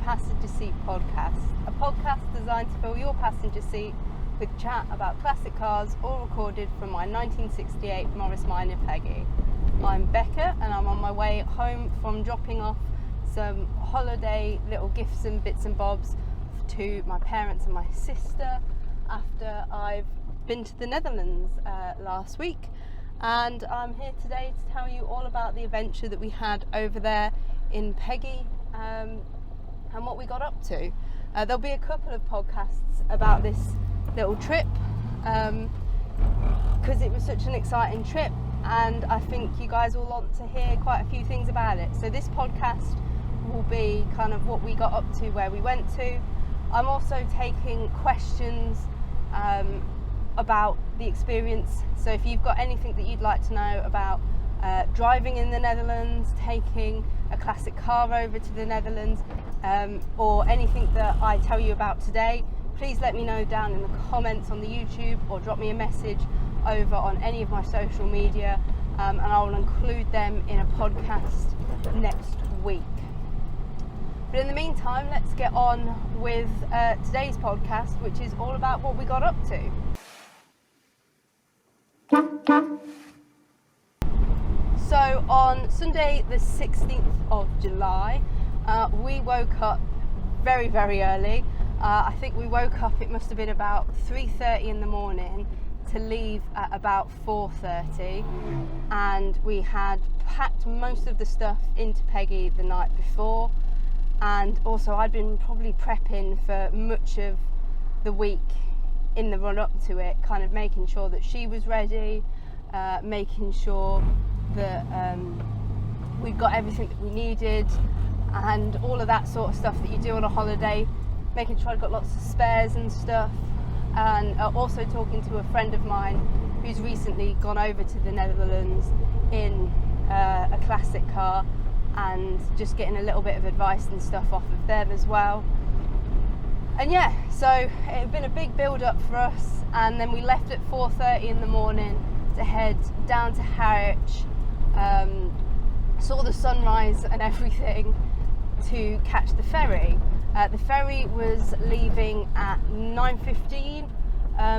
Passenger Seat Podcast, a podcast designed to fill your passenger seat with chat about classic cars, all recorded from my 1968 Morris Minor Peggy. I'm Becca and I'm on my way home from dropping off some holiday little gifts and bits and bobs to my parents and my sister after I've been to the Netherlands last week. And I'm here today to tell you all about the adventure that we had over there in Peggy and what we got up to. There'll be a couple of podcasts about this little trip because it was such an exciting trip, and I think you guys will want to hear quite a few things about it. So this podcast will be kind of what we got up to, where we went to. I'm also taking questions about the experience. So if you've got anything that you'd like to know about driving in the Netherlands, taking a classic car over to the Netherlands, or anything that I tell you about today, please let me know down in the comments on the YouTube, or drop me a message over on any of my social media, and I will include them in a podcast next week. But in the meantime, let's get on with today's podcast, which is all about what we got up to. So on Sunday the 16th of July, we woke up very, very early. I think we woke up, it must have been about 3:30 in the morning to leave at about 4:30, and we had packed most of the stuff into Peggy the night before, and also I'd been probably prepping for much of the week in the run up to it, kind of making sure that she was ready, making sure that we'd got everything that we needed, and all of that sort of stuff that you do on a holiday, making sure I've got lots of spares and stuff. And also talking to a friend of mine who's recently gone over to the Netherlands in a classic car, and just getting a little bit of advice and stuff off of them as well. And yeah, so it had been a big build up for us, and then we left at 4:30 in the morning to head down to Haar, saw the sunrise and everything, to catch the ferry. The ferry was leaving at 9:15,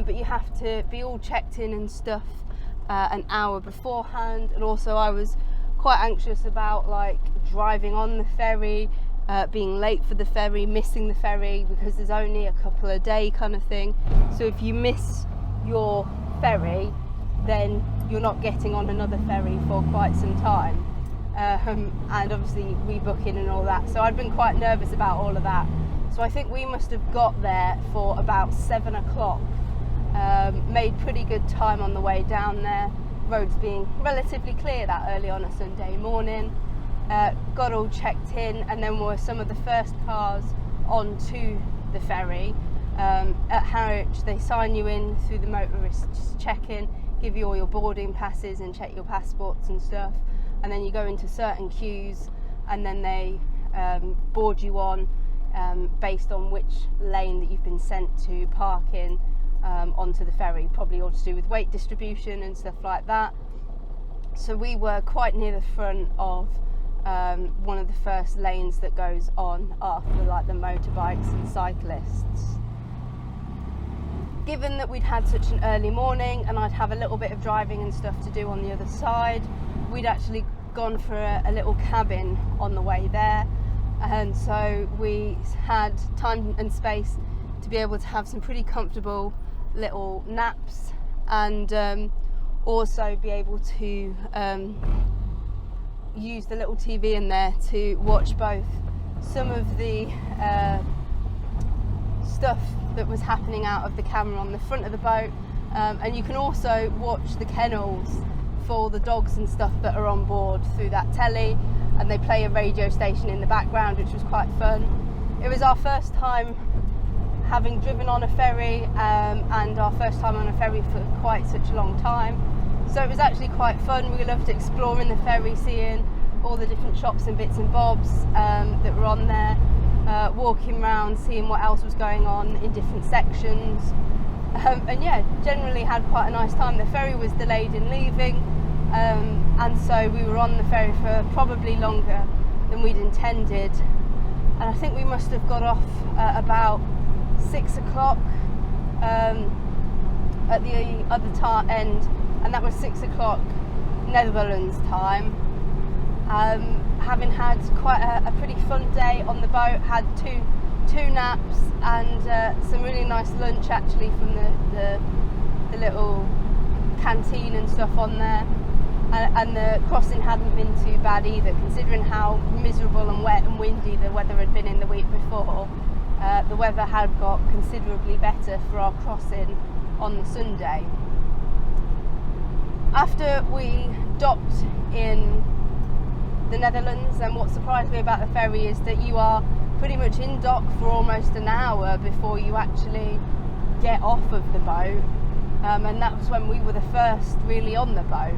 but you have to be all checked in and stuff an hour beforehand. And also I was quite anxious about like driving on the ferry, being late for the ferry, missing the ferry, because there's only a couple a day kind of thing. So if you miss your ferry, then you're not getting on another ferry for quite some time. And obviously rebooking and all that. So I'd been quite nervous about all of that. So I think we must have got there for about 7 o'clock. Made pretty good time on the way down there. Roads being relatively clear that early on a Sunday morning. Got all checked in, and then were some of the first cars onto the ferry. At Harwich, they sign you in through the motorists check-in, give you all your boarding passes and check your passports and stuff. And then you go into certain queues, and then they board you on based on which lane that you've been sent to park in onto the ferry, probably all to do with weight distribution and stuff like that. So we were quite near the front of one of the first lanes that goes on after like the motorbikes and cyclists. Given that we'd had such an early morning and I'd have a little bit of driving and stuff to do on the other side, we'd actually gone for a little cabin on the way there, and so we had time and space to be able to have some pretty comfortable little naps, and also be able to use the little TV in there to watch both some of the stuff that was happening out of the camera on the front of the boat, and you can also watch the kennels for the dogs and stuff that are on board through that telly, and they play a radio station in the background, which was quite fun. It was our first time having driven on a ferry, and our first time on a ferry for quite such a long time, so it was actually quite fun. We loved exploring the ferry, seeing all the different shops and bits and bobs that were on there, walking around, seeing what else was going on in different sections, and yeah, generally had quite a nice time. The ferry was delayed in leaving, and so we were on the ferry for probably longer than we'd intended, and I think we must have got off at about 6 o'clock at the other end, and that was 6 o'clock Netherlands time. Having had quite a pretty fun day on the boat, had two naps and some really nice lunch actually from the little canteen and stuff on there, and the crossing hadn't been too bad either, considering how miserable and wet and windy the weather had been in the week before. The weather had got considerably better for our crossing on the Sunday. After we docked in the Netherlands, and what surprised me about the ferry is that you are pretty much in dock for almost an hour before you actually get off of the boat, and that was when we were the first really on the boat.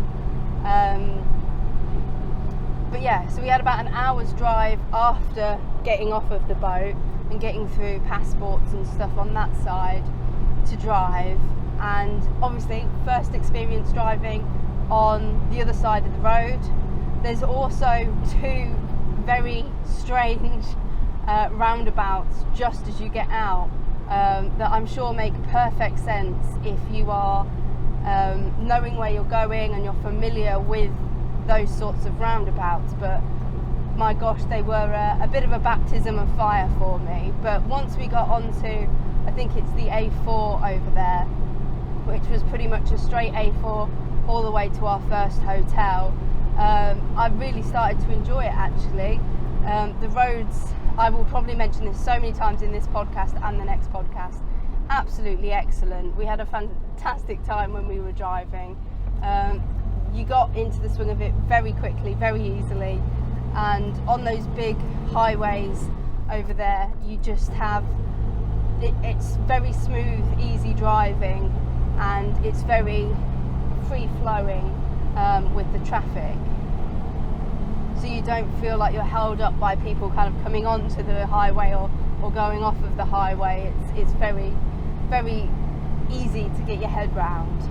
But yeah, so we had about an hour's drive after getting off of the boat and getting through passports and stuff on that side to drive, and obviously first experience driving on the other side of the road. There's also two very strange roundabouts just as you get out that I'm sure make perfect sense if you are knowing where you're going and you're familiar with those sorts of roundabouts, but my gosh, they were a bit of a baptism of fire for me. But once we got onto, I think it's the A4 over there, which was pretty much a straight A4 all the way to our first hotel, I really started to enjoy it actually. The roads, I will probably mention this so many times in this podcast and the next podcast, absolutely excellent. We had a fantastic time when we were driving. You got into the swing of it very quickly, very easily, and on those big highways over there you just have it's very smooth, easy driving, and it's very free flowing with the traffic, so you don't feel like you're held up by people kind of coming onto the highway or going off of the highway. It's very, very easy to get your head round.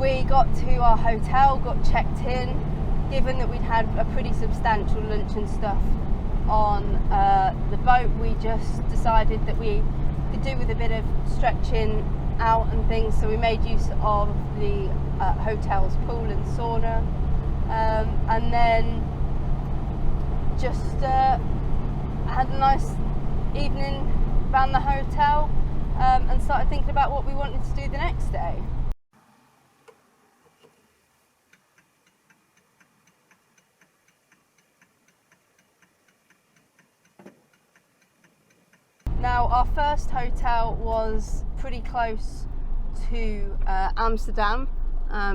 We got to our hotel, got checked in. Given that we'd had a pretty substantial lunch and stuff on the boat, we just decided that we could do with a bit of stretching out and things, so we made use of the hotel's pool and sauna, and then just had a nice evening around the hotel, and started thinking about what we wanted to do the next day. Now, our first hotel was pretty close to Amsterdam,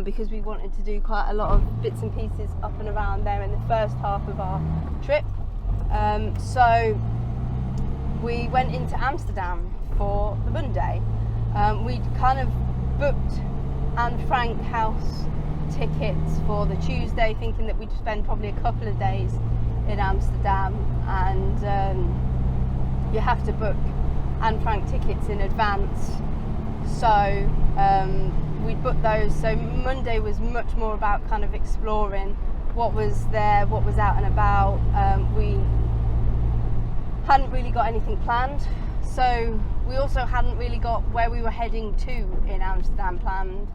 because we wanted to do quite a lot of bits and pieces up and around there in the first half of our trip. So we went into Amsterdam for the Monday. We'd kind of booked Anne Frank house tickets for the Tuesday, thinking that we'd spend probably a couple of days in Amsterdam, and you have to book Anne Frank tickets in advance, so we'd booked those. So Monday was much more about kind of exploring what was there, what was out and about. We hadn't really got anything planned, so we also hadn't really got where we were heading to in Amsterdam planned.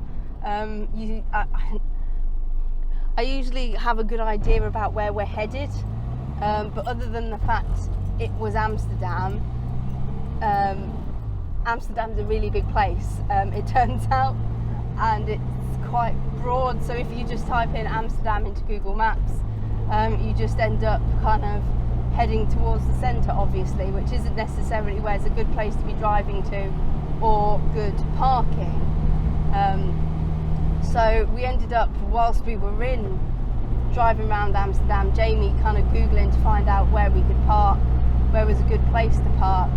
I usually have a good idea about where we're headed, but other than the fact it was Amsterdam, Amsterdam's a really big place, it turns out, and it's quite broad, so if you just type in Amsterdam into Google Maps, you just end up kind of heading towards the centre, obviously, which isn't necessarily where it's a good place to be driving to or good parking. So we ended up, whilst we were driving around Amsterdam, Jamie kind of Googling to find out where we could park, where was a good place to park,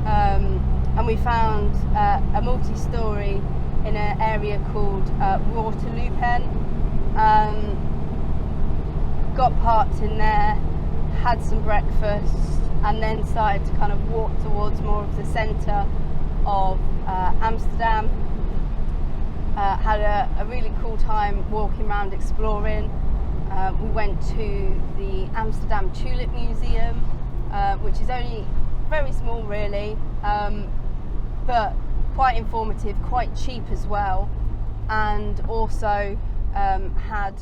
and we found a multi-storey in an area called Louwman. Got parked in there, had some breakfast, and then started to kind of walk towards more of the centre of Amsterdam. Had a really cool time walking around exploring. We went to the Amsterdam Tulip Museum, which is only very small really, but quite informative, quite cheap as well, and also had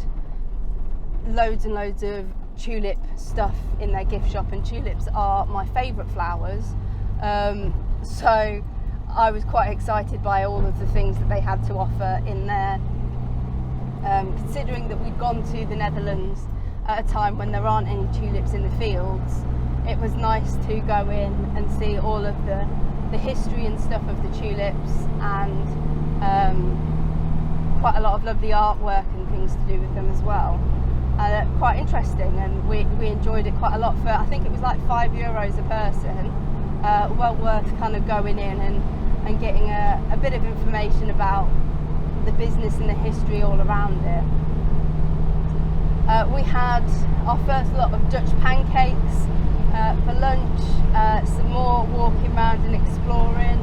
loads and loads of tulip stuff in their gift shop, and tulips are my favourite flowers, so I was quite excited by all of the things that they had to offer in there. Considering that we'd gone to the Netherlands at a time when there aren't any tulips in the fields, it was nice to go in and see all of the history and stuff of the tulips, and quite a lot of lovely artwork and things to do with them as well. Quite interesting, and we enjoyed it quite a lot for, I think it was like €5 a person. Well worth kind of going in and getting a bit of information about the business and the history all around it. We had our first lot of Dutch pancakes for lunch, some more walking around and exploring,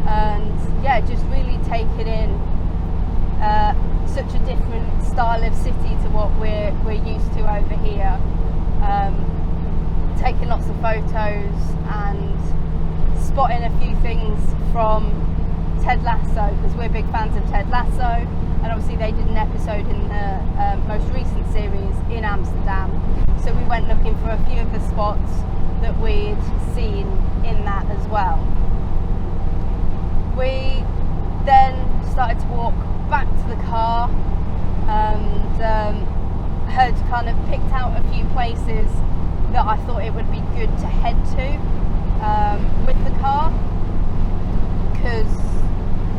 and yeah, just really taking in such a different style of city to what we're used to over here. Taking lots of photos and spotting a few things from Ted Lasso, because we're big fans of Ted Lasso, and obviously they did an episode in the most recent series in Amsterdam, so we went looking for a few of the spots that we'd seen in that as well. We then started to walk back to the car and had kind of picked out a few places that I thought it would be good to head to with the car, because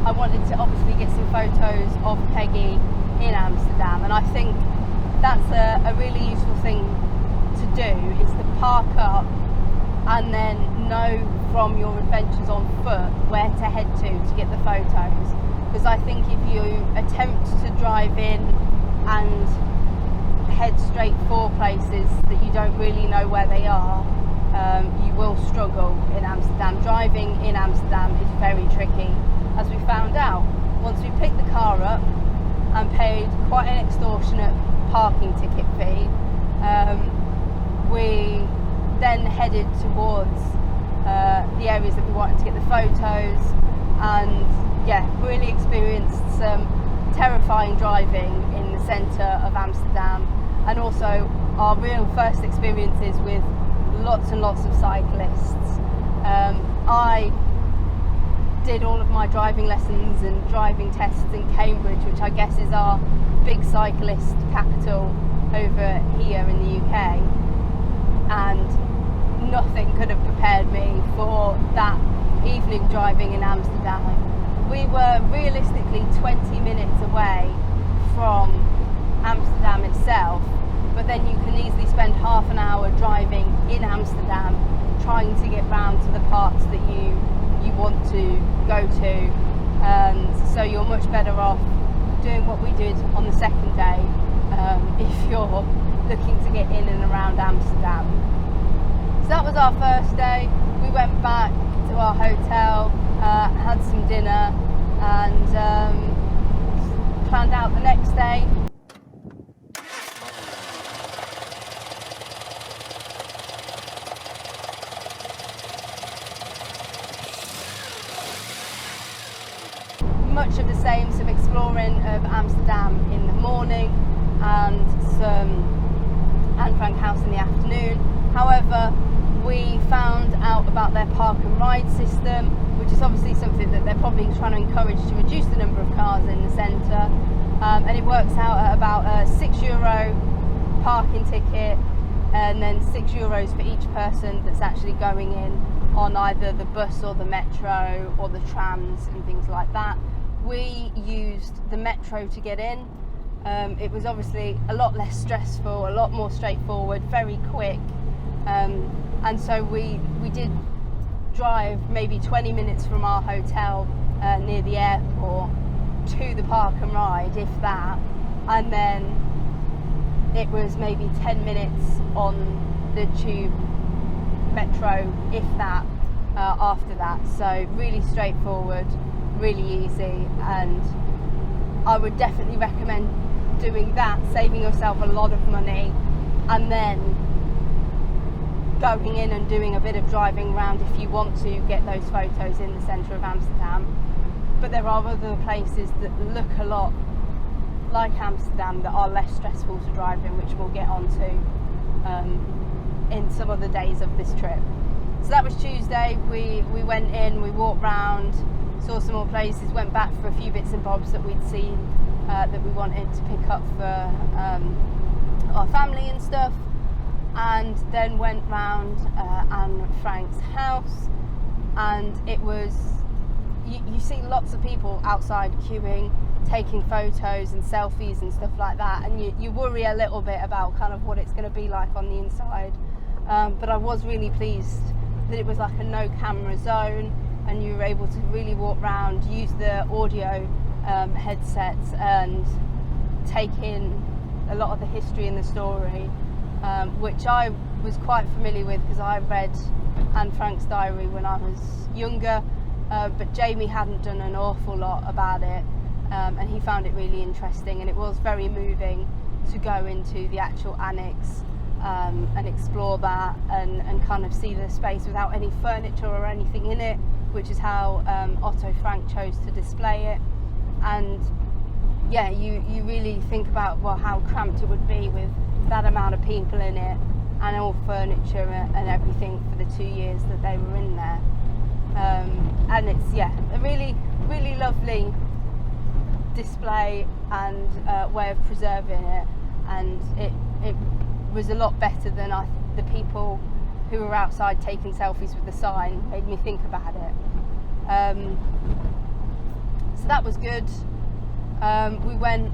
I wanted to obviously get some photos of Peggy in Amsterdam, and I think that's a really useful thing to do, is to park up and then know from your adventures on foot where to head to get the photos, because I think if you attempt to drive in and head straight for places that you don't really know where they are, you will struggle in Amsterdam. Driving in Amsterdam is very tricky, as we found out once we picked the car up and paid quite an extortionate parking ticket fee. We then headed towards the areas that we wanted to get the photos, and yeah, really experienced some terrifying driving in the centre of Amsterdam, and also our real first experiences with lots and lots of cyclists. I did all of my driving lessons and driving tests in Cambridge, which I guess is our big cyclist capital over here in the UK, and nothing could have prepared me for that evening driving in Amsterdam. We were realistically 20 minutes away from Amsterdam itself, but then you can easily spend half an hour driving in Amsterdam trying to get round to the parts that you want to go to, and so you're much better off doing what we did on the second day if you're looking to get in and around Amsterdam. So that was our first day. We went back to our hotel, had some dinner, and planned out the next day. Much of the same, some exploring of Amsterdam in the morning and some Anne Frank House in the afternoon. However, we found out about their park and ride system, which is obviously something that they're probably trying to encourage to reduce the number of cars in the centre, and it works out at about a €6 parking ticket, and then €6 for each person that's actually going in on either the bus or the metro or the trams and things like that. We used the metro to get in. It was obviously a lot less stressful, a lot more straightforward, very quick, and so we did drive maybe 20 minutes from our hotel near the airport to the park and ride, if that, and then it was maybe 10 minutes on the tube metro, if that, after that. So really straightforward, really easy, and I would definitely recommend doing that, saving yourself a lot of money, and then going in and doing a bit of driving around if you want to get those photos in the centre of Amsterdam. But there are other places that look a lot like Amsterdam that are less stressful to drive in, which we'll get onto in some of the days of this trip. So that was Tuesday. We went in, we walked round, saw some more places, went back for a few bits and bobs that we'd seen that we wanted to pick up for our family and stuff, and then went round Anne Frank's house, and it was, you see lots of people outside queuing, taking photos and selfies and stuff like that, and you worry a little bit about kind of what it's going to be like on the inside, but I was really pleased that it was like a no camera zone, and you were able to really walk around, use the audio headsets and take in a lot of the history and the story, which I was quite familiar with because I read Anne Frank's diary when I was younger, but Jamie hadn't done an awful lot about it, and he found it really interesting, and it was very moving to go into the actual annex and explore that and kind of see the space without any furniture or anything in it, which is how Otto Frank chose to display it. And yeah, you really think about, well, how cramped it would be with that amount of people in it and all furniture and everything for the 2 years that they were in there. And it's, yeah, a really, really lovely display and way of preserving it, and it was a lot better than the people who were outside taking selfies with the sign made me think about it. So that was good. We went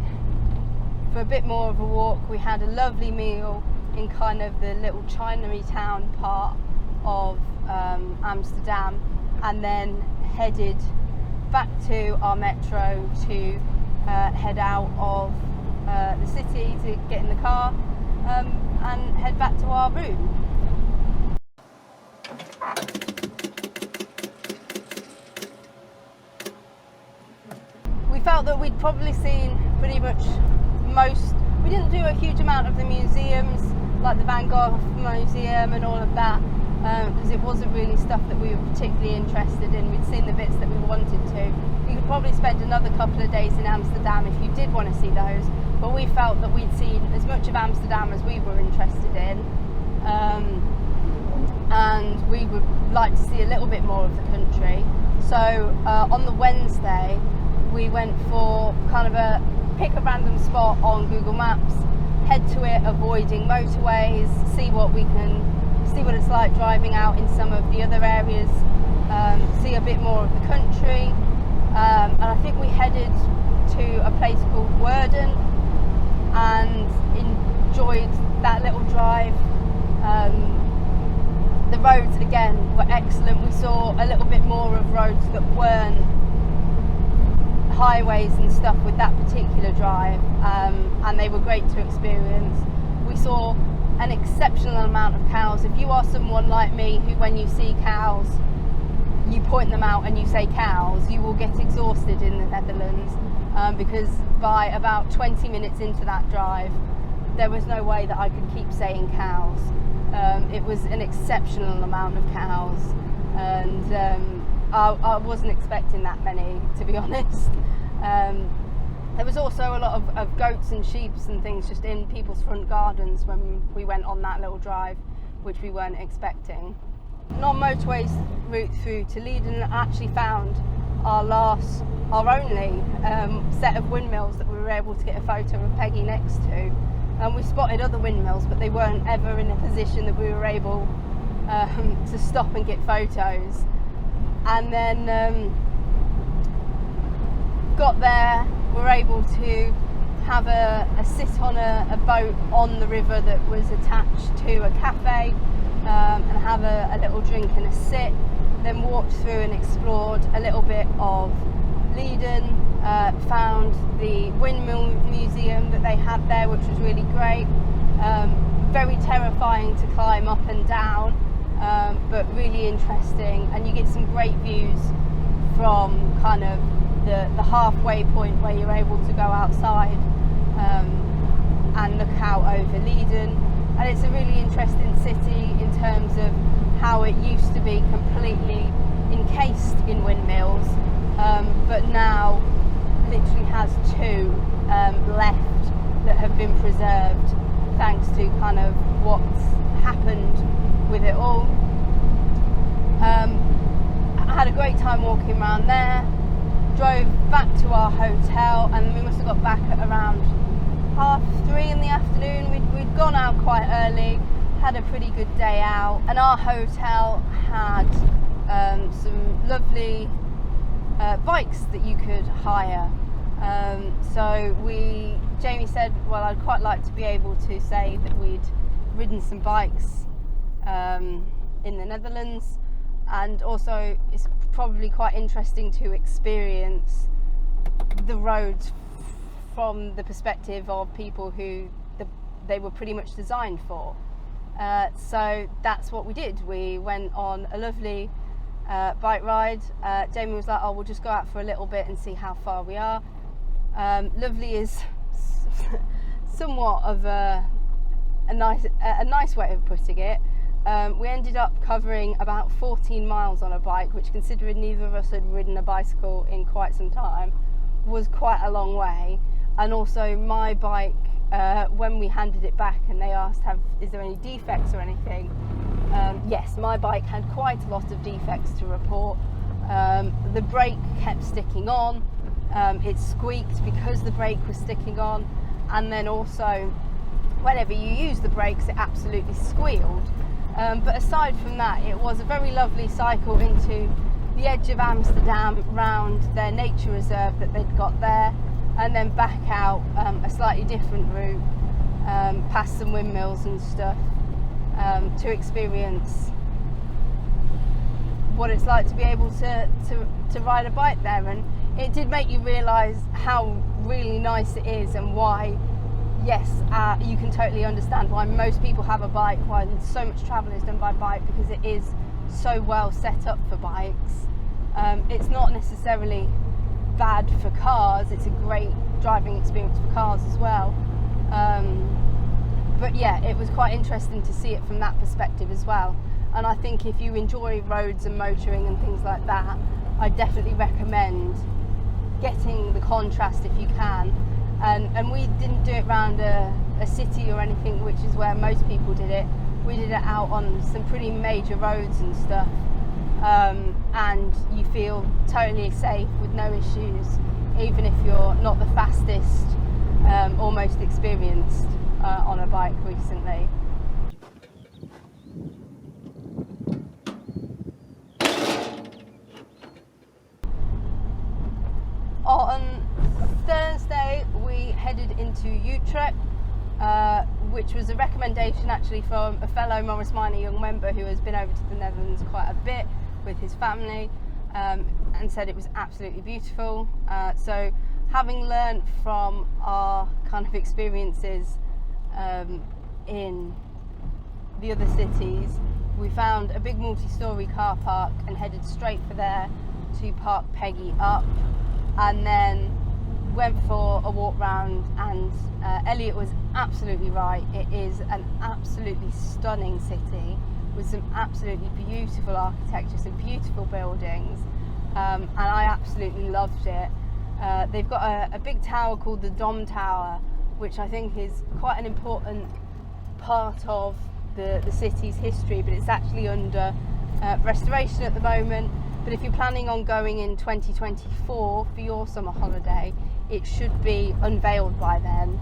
for a bit more of a walk. We had a lovely meal in kind of the little Chinatown part of Amsterdam, and then headed back to our metro to head out of the city to get in the car and head back to our room. We felt that we'd probably seen pretty much most. We didn't do a huge amount of the museums, like the Van Gogh Museum and all of that, because it wasn't really stuff that we were particularly interested in. We'd seen the bits that we wanted to. You could probably spend another couple of days in Amsterdam if you did want to see those, but we felt that we'd seen as much of Amsterdam as we were interested in, and we would like to see a little bit more of the country. So on the Wednesday we went for kind of pick a random spot on Google Maps, head to it avoiding motorways, see what it's like driving out in some of the other areas, see a bit more of the country, and I think we headed to a place called Woerden and enjoyed that little drive. The roads again were excellent. We saw a little bit more of roads that weren't highways and stuff with that particular drive, and they were great to experience. We saw an exceptional amount of cows. If you are someone like me who, when you see cows, you point them out and you say cows, you will get exhausted in the Netherlands, because by about 20 minutes into that drive there was no way that I could keep saying cows. It was an exceptional amount of cows, and I wasn't expecting that many, to be honest. There was also a lot of goats and sheep and things just in people's front gardens when we went on that little drive, which we weren't expecting. Non-motorways route through to Leiden actually found our only set of windmills that we were able to get a photo of Peggy next to. And we spotted other windmills, but they weren't ever in a position that we were able to stop and get photos. And then got there, were able to have a sit on a boat on the river that was attached to a cafe, and have a little drink and a sit, then walked through and explored a little bit of Leiden, found the Windmill Museum that they had there, which was really great. Very terrifying to climb up and down, but really interesting, and you get some great views from kind of the halfway point where you're able to go outside and look out over Leiden. and it's a really interesting city in terms of how it used to be completely encased in windmills, but now literally has two left that have been preserved thanks to kind of what's happened with it all. I had a great time walking around there, drove back to our hotel, and we must have got back at around 3:30 in the afternoon. We'd gone out quite early, had a pretty good day out, and our hotel had some lovely bikes that you could hire. So Jamie said, well, I'd quite like to be able to say that we'd ridden some bikes in the Netherlands, and also it's probably quite interesting to experience the roads from the perspective of people who they were pretty much designed for. So that's what we did. We went on a lovely bike ride. Jamie was like, oh, we'll just go out for a little bit and see how far we are. Lovely is somewhat of a nice way of putting it. We ended up covering about 14 miles on a bike, which, considering neither of us had ridden a bicycle in quite some time, was quite a long way. And also my bike, when we handed it back and they asked, is there any defects or anything? Yes, my bike had quite a lot of defects to report. The brake kept sticking on, it squeaked because the brake was sticking on, and then also whenever you use the brakes it absolutely squealed. But aside from that, it was a very lovely cycle into the edge of Amsterdam, round their nature reserve that they'd got there, and then back out a slightly different route, past some windmills and stuff, to experience what it's like to be able to ride a bike there. And it did make you realise how really nice it is, and why, yes, you can totally understand why most people have a bike, why so much travel is done by bike, because it is so well set up for bikes. It's not necessarily bad for cars, it's a great driving experience for cars as well. But yeah, it was quite interesting to see it from that perspective as well. And I think if you enjoy roads and motoring and things like that, I definitely recommend getting the contrast if you can. And we didn't do it around a city or anything, which is where most people did it. We did it out on some pretty major roads and stuff, and you feel totally safe with no issues, even if you're not the fastest or most experienced on a bike recently. On Thursday we headed into Utrecht, which was a recommendation actually from a fellow Morris Minor young member who has been over to the Netherlands quite a bit with his family, and said it was absolutely beautiful. So having learnt from our kind of experiences in the other cities, we found a big multi-storey car park and headed straight for there to park Peggy up, and then went for a walk round. And Elliot was absolutely right, it is an absolutely stunning city with some absolutely beautiful architecture, some beautiful buildings, and I absolutely loved it. They've got a big tower called the Dom Tower, which I think is quite an important part of the city's history, but it's actually under restoration at the moment. But if you're planning on going in 2024 for your summer holiday, it should be unveiled by then.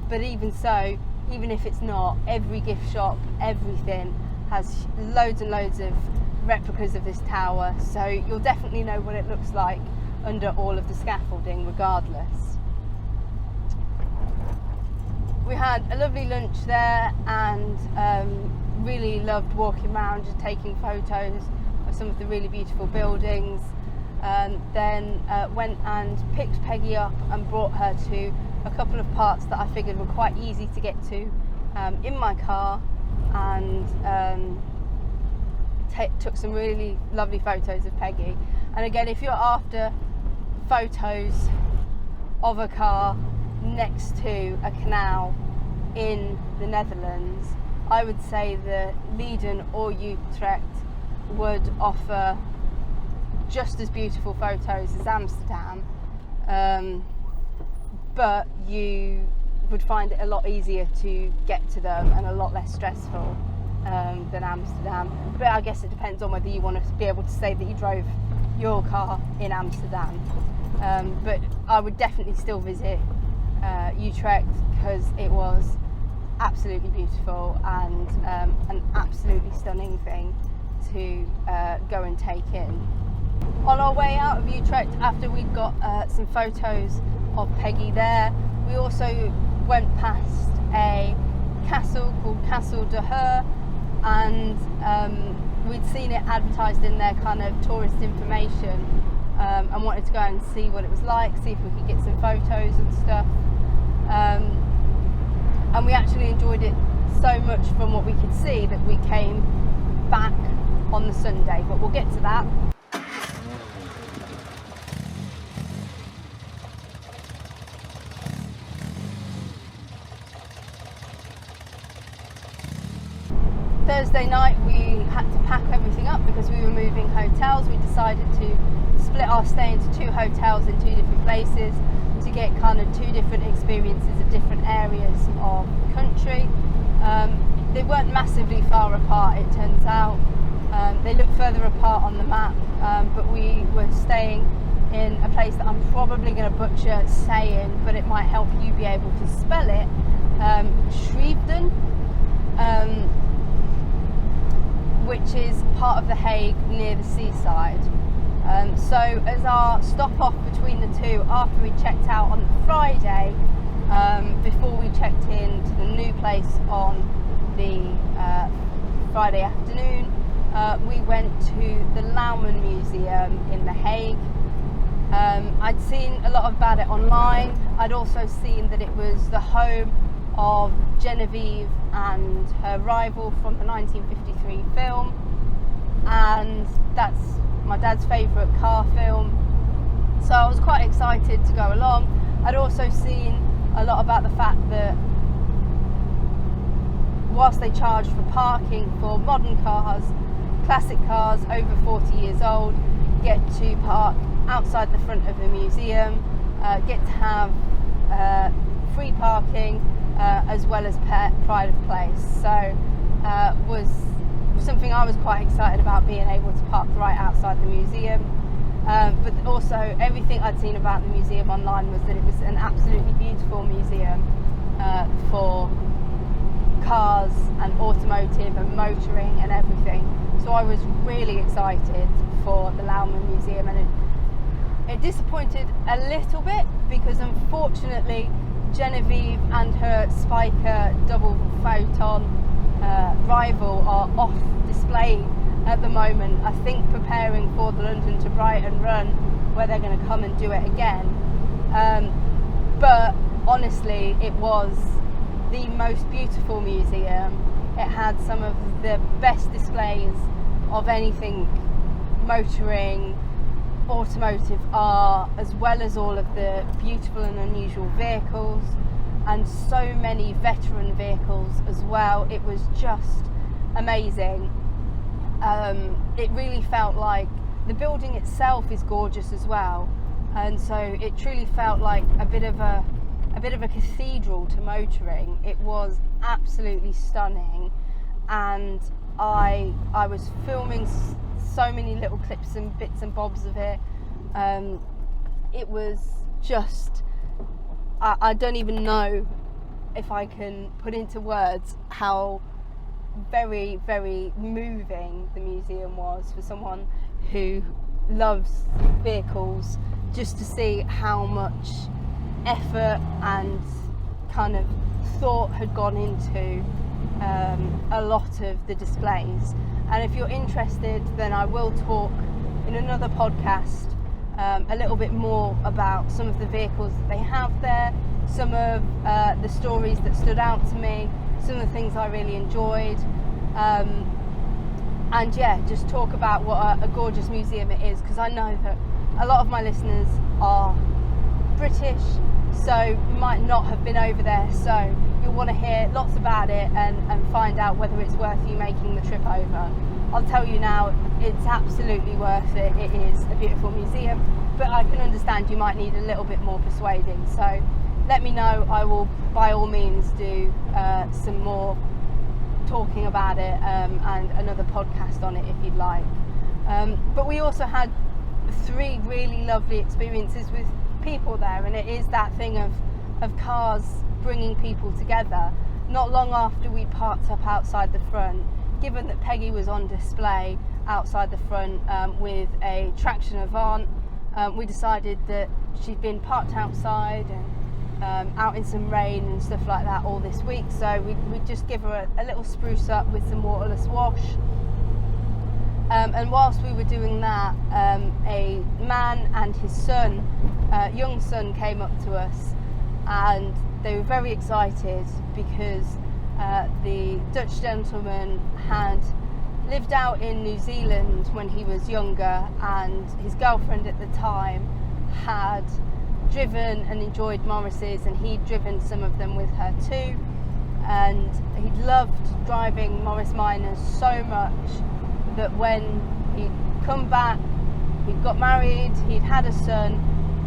But even so, even if it's not, every gift shop, everything has loads and loads of replicas of this tower, so you'll definitely know what it looks like under all of the scaffolding regardless. We had a lovely lunch there, and really loved walking around and taking photos of some of the really beautiful buildings. Then went and picked Peggy up and brought her to a couple of parts that I figured were quite easy to get to in my car, and took some really lovely photos of Peggy. And again, if you're after photos of a car next to a canal in the Netherlands, I would say that Leiden or Utrecht would offer just as beautiful photos as Amsterdam, but you would find it a lot easier to get to them and a lot less stressful than Amsterdam. But I guess it depends on whether you want to be able to say that you drove your car in Amsterdam. But I would definitely still visit Utrecht, because it was absolutely beautiful and an absolutely stunning thing to go and take in. On our way out of Utrecht, after we'd got some photos of Peggy there, we also went past a castle called Castle de Haar, and we'd seen it advertised in their kind of tourist information, and wanted to go and see what it was like, see if we could get some photos and stuff. And we actually enjoyed it so much from what we could see that we came back on the Sunday, but we'll get to that. Thursday night we had to pack everything up because we were moving hotels. We decided to split our stay into 2 hotels in 2 different places to get kind of 2 different experiences of different areas of the country. They weren't massively far apart, it turns out. They look further apart on the map, but we were staying in a place that I'm probably going to butcher saying, but it might help you be able to spell it. Schreefden, which is part of the Hague near the seaside. So as our stop off between the 2, after we checked out on the Friday, before we checked in to the new place on the Friday afternoon, we went to the Louwman Museum in The Hague. I'd seen a lot about it online. I'd also seen that it was the home of Genevieve and her rival from the 1953 film, and that's my dad's favourite car film, so I was quite excited to go along. I'd also seen a lot about the fact that whilst they charged for parking for modern cars, classic cars over 40 years old get to park outside the front of the museum, get to have free parking as well as pride of place. So was something I was quite excited about, being able to park right outside the museum. But also everything I'd seen about the museum online was that it was an absolutely beautiful museum for cars and automotive and motoring and everything. So I was really excited for the Louwman Museum, and it disappointed a little bit because unfortunately Genevieve and her Spiker double photon rival are off display at the moment, I think preparing for the London to Brighton run, where they're going to come and do it again. But honestly, it was the most beautiful museum. It had some of the best displays of anything motoring, automotive art, as well as all of the beautiful and unusual vehicles, and so many veteran vehicles as well. It was just amazing. It really felt like the building itself is gorgeous as well, and so it truly felt like a bit of a cathedral to motoring. It was absolutely stunning, and I was filming so many little clips and bits and bobs of it. It was just, I don't even know if I can put into words how very, very moving the museum was for someone who loves vehicles, just to see how much effort and kind of thought had gone into a lot of the displays. And if you're interested, then I will talk in another podcast a little bit more about some of the vehicles that they have there, some of the stories that stood out to me, some of the things I really enjoyed, and yeah, just talk about what a gorgeous museum it is, because I know that a lot of my listeners are British, so might not have been over there. So you'll want to hear lots about it and find out whether it's worth you making the trip over. I'll tell you now, it's absolutely worth it. It is a beautiful museum, but I can understand you might need a little bit more persuading. So let me know. I will by all means do some more talking about it and another podcast on it if you'd like. But we also had 3 really lovely experiences with people there, and it is that thing of cars bringing people together. Not long after we parked up outside the front, given that Peggy was on display outside the front with a traction Avant, we decided that she'd been parked outside and out in some rain and stuff like that all this week, so we'd just give her a little spruce up with some waterless wash. And whilst we were doing that, a man and his son, young son, came up to us, and they were very excited because the Dutch gentleman had lived out in New Zealand when he was younger, and his girlfriend at the time had driven and enjoyed Morris's, and he'd driven some of them with her too, and he'd loved driving Morris Minors so much that when he'd come back, he'd got married, he'd had a son,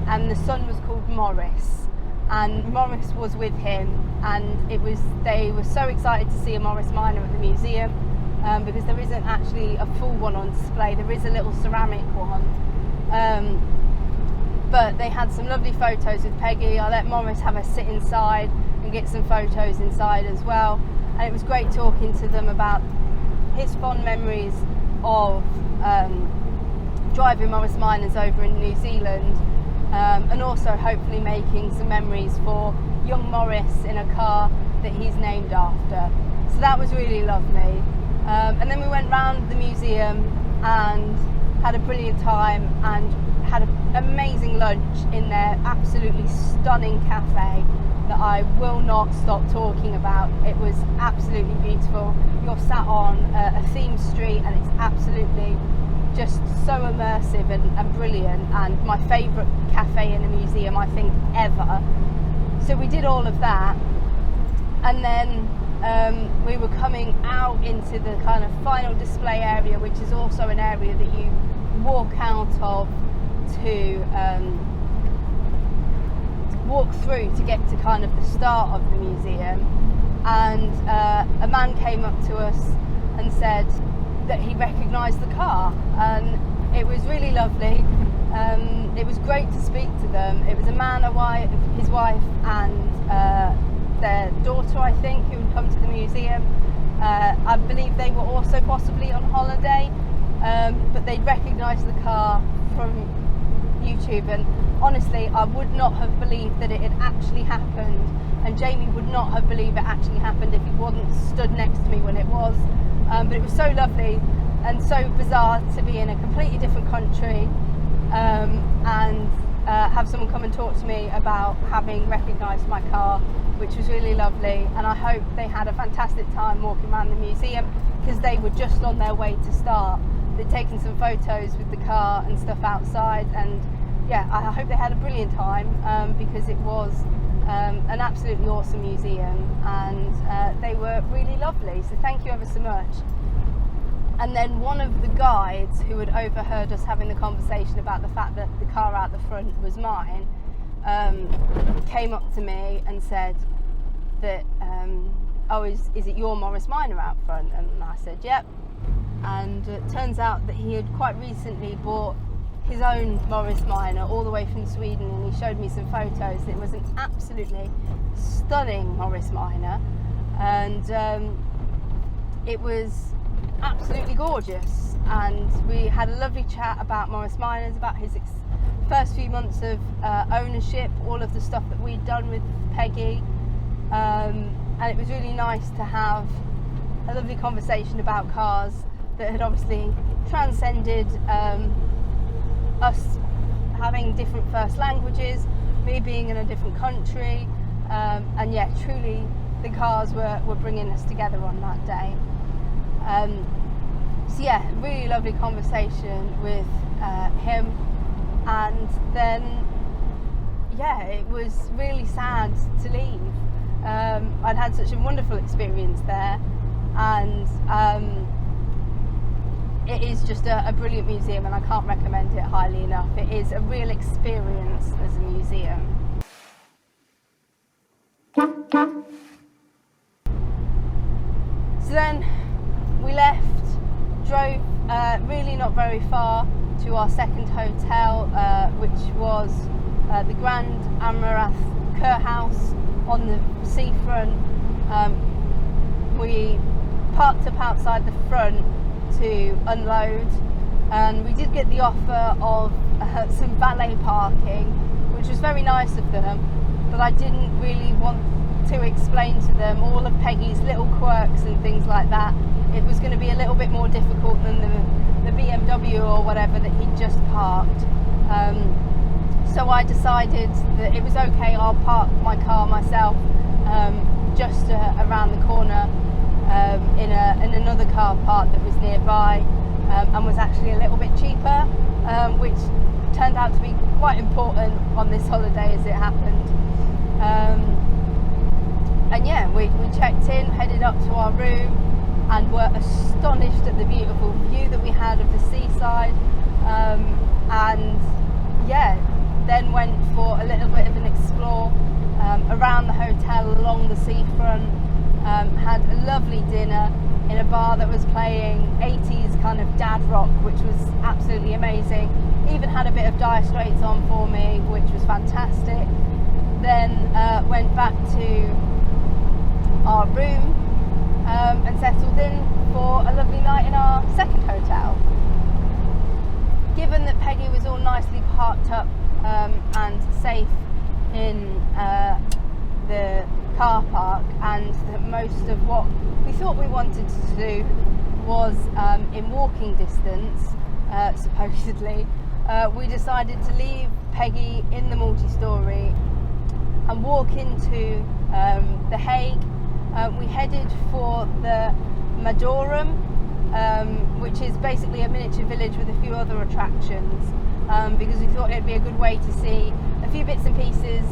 and the son was called Morris, and Morris was with him, and they were so excited to see a Morris Minor at the museum, because there isn't actually a full one on display. There is a little ceramic one, but they had some lovely photos with Peggy. I let Morris have a sit inside and get some photos inside as well, and it was great talking to them about his fond memories of driving Morris Minors over in New Zealand, and also hopefully making some memories for young Morris in a car that he's named after. So that was really lovely. And then we went round the museum and had a brilliant time and had an amazing lunch in their absolutely stunning cafe that I will not stop talking about. It was absolutely beautiful. You're sat on a themed street, and it's absolutely just so immersive and brilliant, and my favourite cafe in a museum, I think, ever. So we did all of that, and then we were coming out into the kind of final display area, which is also an area that you walk out of to walk through to get to kind of the start of the museum. And a man came up to us and said that he recognised the car, and it was really lovely. It was great to speak to them. It was a man, his wife, and their daughter, I think, who had come to the museum. I believe they were also possibly on holiday, but they'd recognised the car from YouTube, and honestly I would not have believed that it had actually happened, and Jamie would not have believed it actually happened if he wasn't stood next to me when it was. But it was so lovely and so bizarre to be in a completely different country and have someone come and talk to me about having recognised my car, which was really lovely. And I hope they had a fantastic time walking around the museum, because they were just on their way to start. They'd taken some photos with the car and stuff outside, and yeah, I hope they had a brilliant time, because it was an absolutely awesome museum, and they were really lovely, so thank you ever so much. And then one of the guides who had overheard us having the conversation about the fact that the car out the front was mine, came up to me and said that, is it your Morris Minor out front? And I said, yep. And it turns out that he had quite recently bought his own Morris Minor all the way from Sweden, and he showed me some photos. It was an absolutely stunning Morris Minor, and it was absolutely gorgeous. And we had a lovely chat about Morris Minors, about his first few months of ownership, all of the stuff that we'd done with Peggy, and it was really nice to have a lovely conversation about cars that had obviously transcended us having different first languages, me being in a different country, and yeah, truly the cars were bringing us together on that day. So yeah, really lovely conversation with him, and then yeah, it was really sad to leave. I'd had such a wonderful experience there, and it is just a brilliant museum, and I can't recommend it highly enough. It is a real experience as a museum. So then we left, drove really not very far to our second hotel, which was the Grand Amarath Kurhaus on the seafront. We parked up outside the front to unload, and we did get the offer of some valet parking, which was very nice of them, but I didn't really want to explain to them all of Peggy's little quirks and things like that. It was going to be a little bit more difficult than the BMW or whatever that he'd just parked. So I decided that it was okay, I'll park my car myself just around the corner in another car park that was nearby, and was actually a little bit cheaper, which turned out to be quite important on this holiday as it happened. And yeah, we checked in, headed up to our room, and were astonished at the beautiful view that we had of the seaside, and yeah, then went for a little bit of an explore around the hotel along the seafront. Had a lovely dinner in a bar that was playing 80s kind of dad rock, which was absolutely amazing. Even had a bit of Dire Straits on for me, which was fantastic. Then went back to our room and settled in for a lovely night in our second hotel. Given that Peggy was all nicely parked up and safe in the car park, and that most of what we thought we wanted to do was in walking distance, supposedly, we decided to leave Peggy in the multi-storey and walk into the Hague. We headed for the Madurodam, which is basically a miniature village with a few other attractions, because we thought it'd be a good way to see a few bits and pieces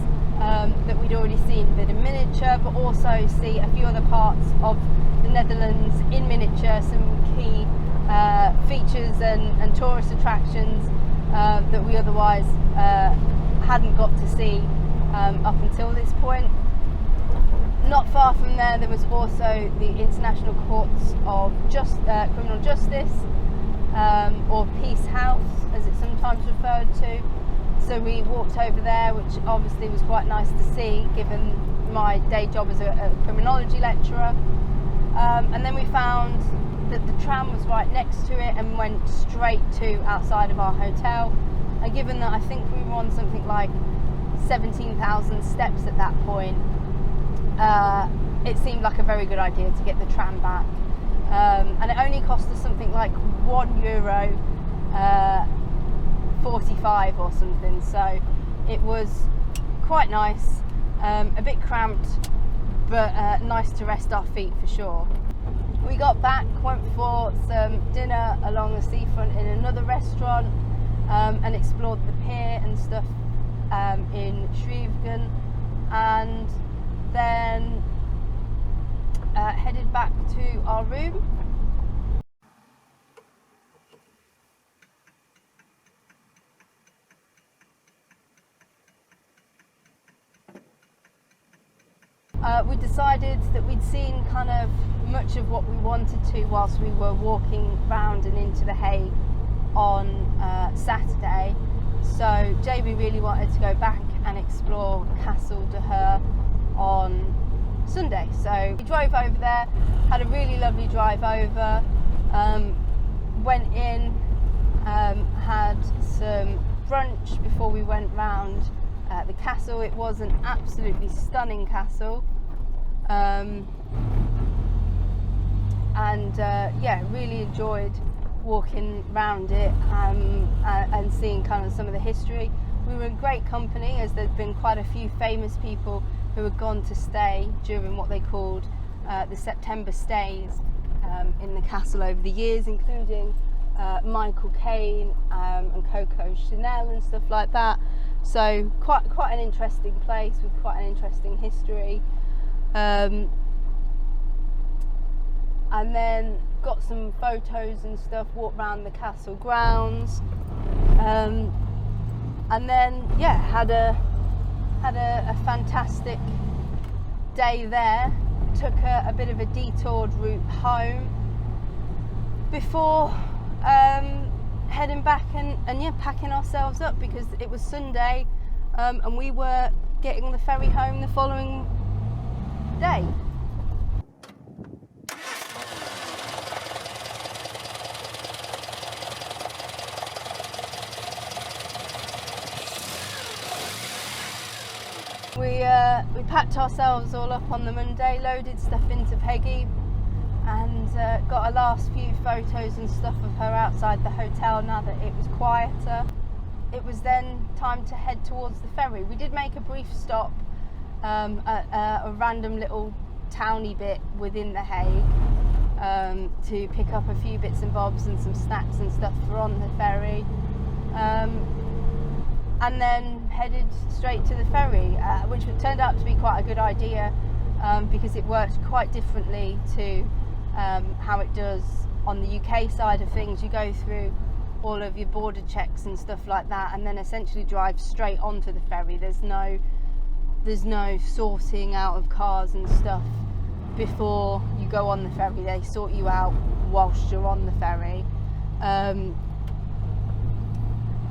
that we'd already seen, a bit in miniature, but also see a few other parts of the Netherlands in miniature, some key features and tourist attractions that we otherwise hadn't got to see up until this point. Not far from there was also the International Courts of Criminal Justice, or Peace House as it's sometimes referred to. So we walked over there, which obviously was quite nice to see given my day job as a criminology lecturer. And then we found that the tram was right next to it and went straight to outside of our hotel. And given that I think we were on something like 17,000 steps at that point, it seemed like a very good idea to get the tram back. And it only cost us something like €1 45 or something, so it was quite nice, a bit cramped, but nice to rest our feet for sure. We got back, went for some dinner along the seafront in another restaurant, and explored the pier and stuff in Shrieven, and then headed back to our room. We decided that we'd seen kind of much of what we wanted to whilst we were walking round and into the Hague on Saturday. So JB really wanted to go back and explore Castle de Haar on Sunday. So we drove over there, had a really lovely drive over, went in, had some brunch before we went round the castle. It was an absolutely stunning castle. Yeah, really enjoyed walking around it and seeing kind of some of the history. We were in great company, as there'd been quite a few famous people who had gone to stay during what they called the September stays in the castle over the years, including Michael Caine and Coco Chanel and stuff like that. So quite an interesting place with quite an interesting history. and then got some photos and stuff, walked around the castle grounds, and then yeah, had a fantastic day there. Took a bit of a detoured route home before heading back and yeah, packing ourselves up, because it was Sunday, and we were getting the ferry home the following day. We packed ourselves all up on the Monday, loaded stuff into Peggy, and got a last few photos and stuff of her outside the hotel now that it was quieter. It was then time to head towards the ferry. We did make a brief stop at a random little towny bit within the Hague to pick up a few bits and bobs and some snacks and stuff for on the ferry. And then headed straight to the ferry, which turned out to be quite a good idea, because it worked quite differently to how it does on the UK side of things. You go through all of your border checks and stuff like that, and then essentially drive straight onto the ferry. There's no sorting out of cars and stuff before you go on the ferry. They sort you out whilst you're on the ferry.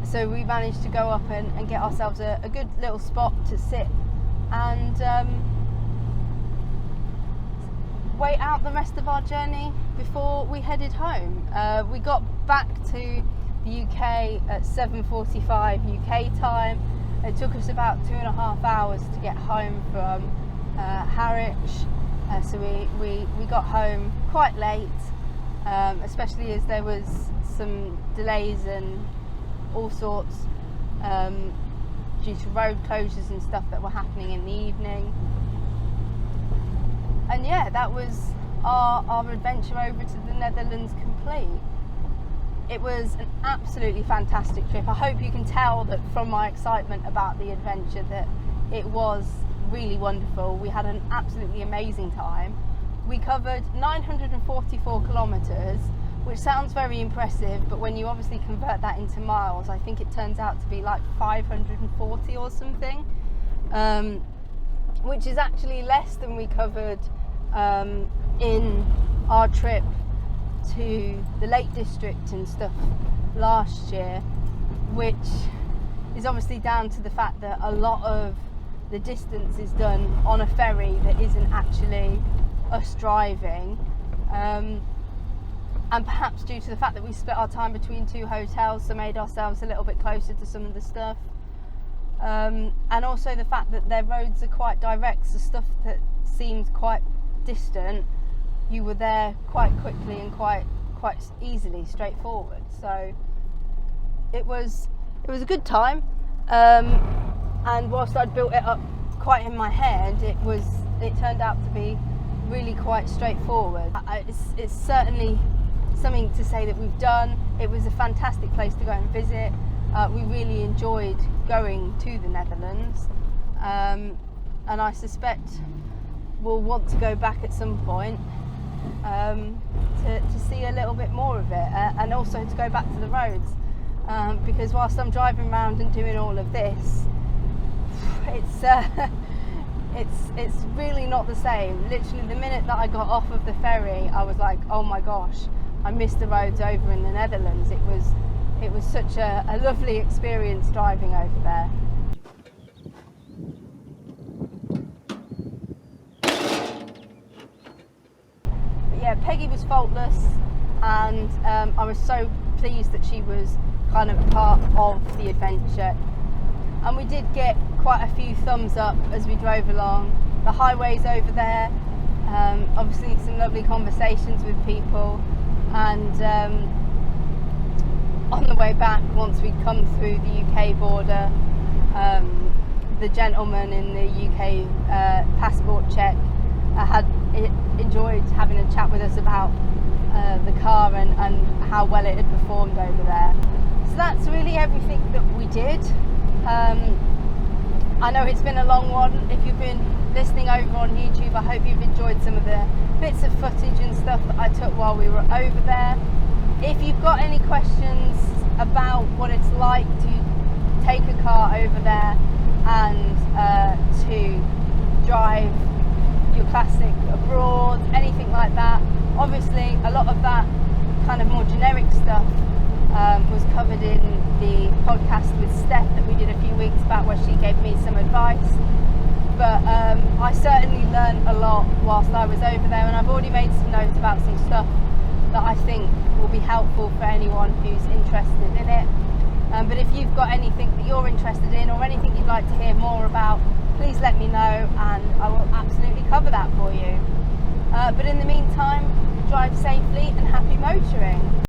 So we managed to go up and get ourselves a good little spot to sit and wait out the rest of our journey before we headed home. We got back to the UK at 7:45 UK time. It took us about 2.5 hours to get home from Harwich, so we got home quite late, especially as there was some delays and all sorts due to road closures and stuff that were happening in the evening. And yeah, that was our adventure over to the Netherlands complete. It was an absolutely fantastic trip. I hope you can tell that from my excitement about the adventure that it was really wonderful. We had an absolutely amazing time. We covered 944 kilometres, which sounds very impressive, but when you obviously convert that into miles, I think it turns out to be like 540 or something, which is actually less than we covered in our trip to the Lake District and stuff last year, which is obviously down to the fact that a lot of the distance is done on a ferry that isn't actually us driving. And perhaps due to the fact that we split our time between two hotels, so made ourselves a little bit closer to some of the stuff. And also the fact that their roads are quite direct, so stuff that seemed quite distant, you were there quite quickly and quite easily, straightforward. So it was a good time. And whilst I'd built it up quite in my head, it turned out to be really quite straightforward. It's certainly something to say that we've done. It was a fantastic place to go and visit. We really enjoyed going to the Netherlands, and I suspect we'll want to go back at some point to see a little bit more of it, and also to go back to the roads, because whilst I'm driving around and doing all of this, it's really not the same. Literally the minute that I got off of the ferry, I was like, oh my gosh, I missed the roads over in the Netherlands. It was such a lovely experience driving over there. But yeah, Peggy was faultless, and I was so pleased that she was kind of part of the adventure. And we did get quite a few thumbs up as we drove along. The highways over there, obviously some lovely conversations with people, and on the way back, once we'd come through the UK border, the gentleman in the UK passport check had enjoyed having a chat with us about the car and how well it had performed over there. So that's really everything that we did. I know it's been a long one. If you've been listening over on YouTube, I hope you've enjoyed some of the bits of footage and stuff that I took while we were over there. If you've got any questions about what it's like to take a car over there and to drive your classic abroad, anything like that, obviously a lot of that kind of more generic stuff was covered in the podcast with Steph that we did a few weeks back, where she gave me some advice. But I certainly learned a lot whilst I was over there, and I've already made some notes about some stuff that I think will be helpful for anyone who's interested in it. But if you've got anything that you're interested in or anything you'd like to hear more about, please let me know and I will absolutely cover that for you. But in the meantime, drive safely and happy motoring.